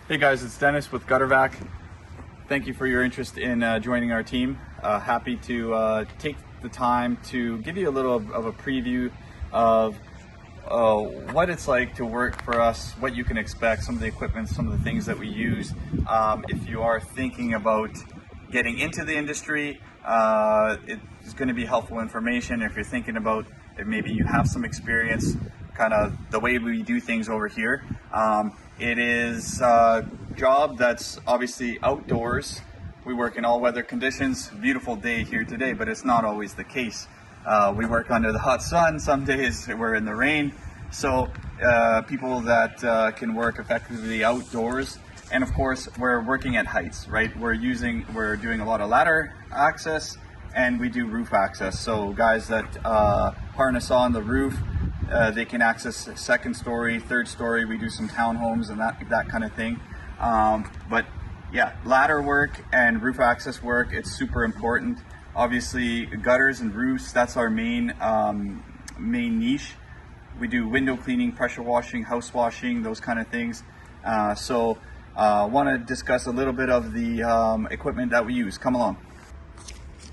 Hey guys, it's Dennis with Gutter-Vac. Thank you for your interest in joining our team. Happy to take the time to give you a little of a preview of what it's like to work for us, what you can expect, some of the equipment, some of the things that we use. If you are thinking about getting into the industry, it's going to be helpful information. If you're thinking about if maybe you have some experience, kind of the way we do things over here. It is a job that's obviously outdoors. We work in all weather conditions. Beautiful day here today, but it's not always the case. We work under the hot sun. Some days we're in the rain. So people that can work effectively outdoors. And of course, we're working at heights, right? We're doing a lot of ladder access, and we do roof access. So guys that harness on the roof, they can access second story, third story. We do some townhomes and that kind of thing. But yeah, ladder work and roof access work, it's super important. Obviously, gutters and roofs, that's our main niche. We do window cleaning, pressure washing, house washing, those kind of things. So want to discuss a little bit of the equipment that we use. Come along.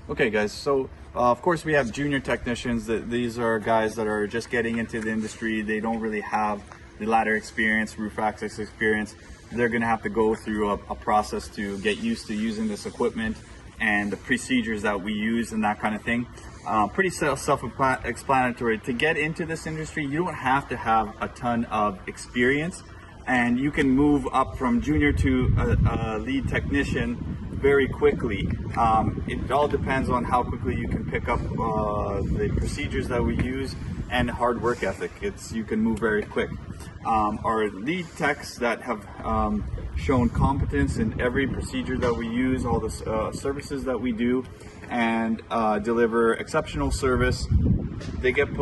Okay guys, so of course we have junior technicians. These are guys that are just getting into the industry. They don't really have the ladder experience, roof access experience. They're going to have to go through a process to get used to using this equipment and the procedures that we use and that kind of thing. Pretty self-explanatory. To get into this industry, you don't have to have a ton of experience, and you can move up from junior to a lead technician very quickly. It all depends on how quickly you can pick up the procedures that we use and hard work ethic. You can move very quick. Our lead techs that have shown competence in every procedure that we use, all the services that we do, and deliver exceptional service. They get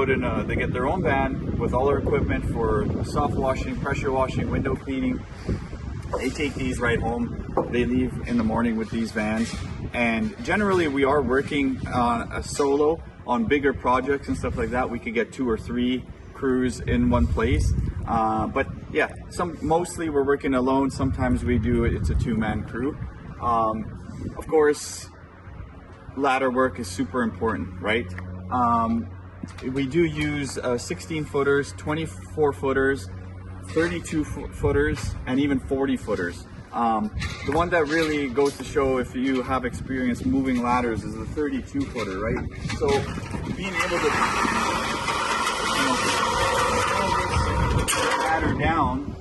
they get their own van with all their equipment for soft washing, pressure washing, window cleaning. They take these right home. They leave in the morning with these vans. And generally we are working a solo on bigger projects and stuff like that. We could get 2 or 3 crews in one place. But yeah, mostly we're working alone. Sometimes it's a 2-man crew. Of course, ladder work is super important, right? We do use 16 footers, 24 footers, 32 footers, and even 40 footers. The one that really goes to show if you have experience moving ladders is the 32 footer, right? So being able to pull this ladder down,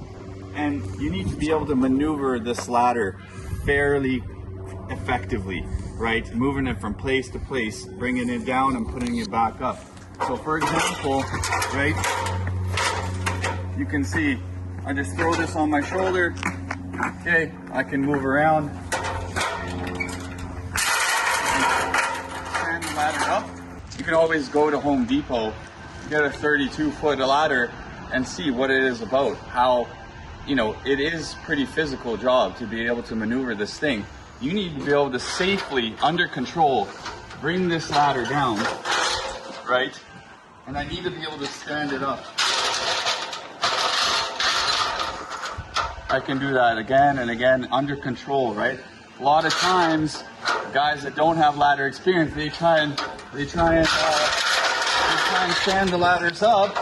and you need to be able to maneuver this ladder fairly effectively, right? Moving it from place to place, bringing it down and putting it back up. So for example, right, you can see I just throw this on my shoulder. Okay, I can move around, stand the ladder up. You can always go to Home Depot, get a 32-foot ladder, and see what it is about. How, it is pretty physical job to be able to maneuver this thing. You need to be able to safely, under control, bring this ladder down, right? And I need to be able to stand it up. I can do that again and again under control, right? A lot of times, guys that don't have ladder experience, they try and stand the ladders up.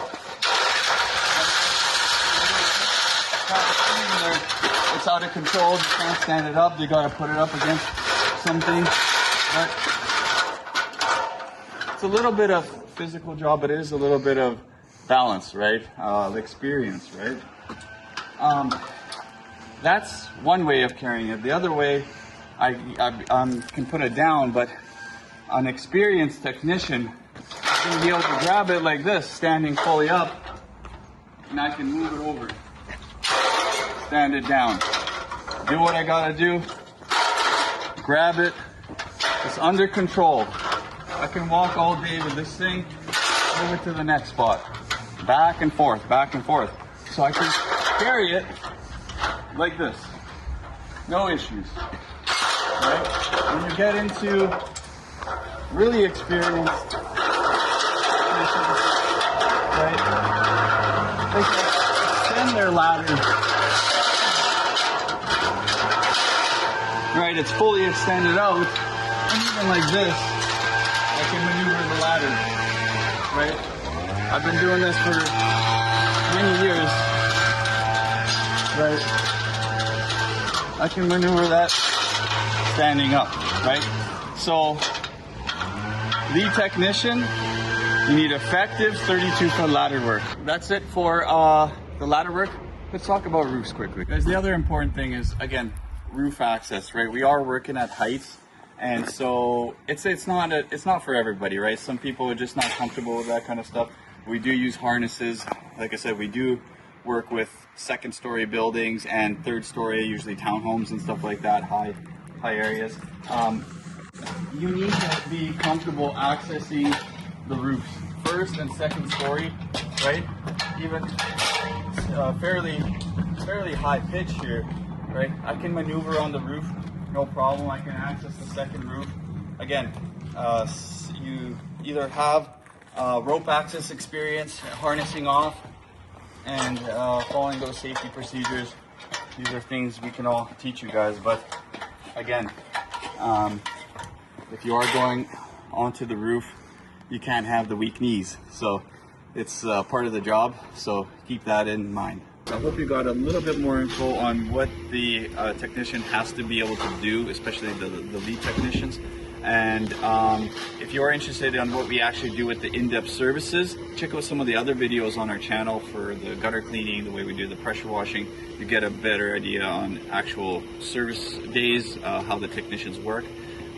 It's out of control. You can't stand it up. You got to put it up against something. But it's a little bit of physical job, but it is a little bit of balance, right? Experience, right? That's one way of carrying it. The other way, I can put it down, but an experienced technician is going to be able to grab it like this, standing fully up, and I can move it over, stand it down, do what I gotta do, grab it, it's under control. I can walk all day with this thing, move it to the next spot, back and forth, so I can carry it like this, no issues, right? When you get into really experienced, right, they can extend their ladders it's fully extended out, and even like this, I can maneuver the ladder, right? I've been doing this for many years, right? I can maneuver that standing up, right? So, lead technician, you need effective 32-foot ladder work. That's it for the ladder work. Let's talk about roofs quickly. Guys, the other important thing is, again, roof access, right? We are working at heights, and so it's not for everybody, right? Some people are just not comfortable with that kind of stuff. We do use harnesses. Like I said, we do work with second-story buildings and third-story, usually townhomes and stuff like that, high areas. You need to be comfortable accessing the roofs, first and second story, right? Even fairly high pitch here, right? I can maneuver on the roof, no problem. I can access the second roof. Again, you either have rope access experience, harnessing off, and following those safety procedures. These are things we can all teach you guys, but again, if you are going onto the roof, you can't have the weak knees. So it's part of the job, so keep that in mind. I hope you got a little bit more info on what the technician has to be able to do, especially the lead technicians. And if you are interested in what we actually do with the in-depth services, check out some of the other videos on our channel for the gutter cleaning, the way we do the pressure washing. You get a better idea on actual service days, how the technicians work.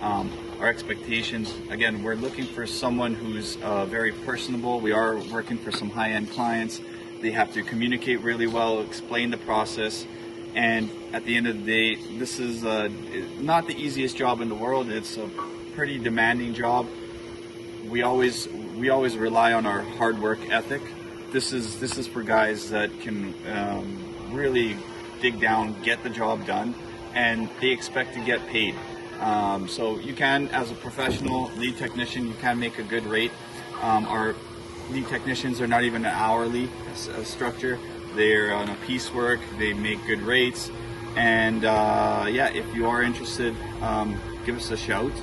Our expectations, again, we're looking for someone who's very personable. We are working for some high-end clients. They have to communicate really well, explain the process, and at the end of the day, this is not the easiest job in the world. It's a pretty demanding job. We always rely on our hard work ethic. This is for guys that can really dig down, get the job done, and they expect to get paid. So you can, as a professional lead technician, you can make a good rate. Our lead technicians are not even an hourly structure. They're on a piecework. They make good rates. And yeah, if you are interested, give us a shout.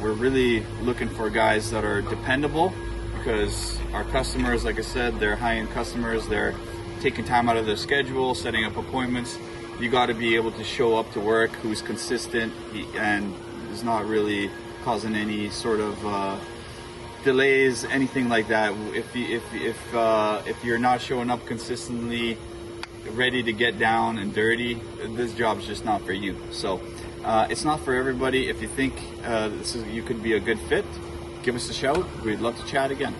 We're really looking for guys that are dependable, because our customers, like I said, they're high-end customers. They're taking time out of their schedule, setting up appointments. You got to be able to show up to work, who's consistent and is not really causing any sort of delays, anything like that. If you're not showing up consistently, ready to get down and dirty, this job's just not for you. So it's not for everybody. If you think you could be a good fit, give us a shout. We'd love to chat again.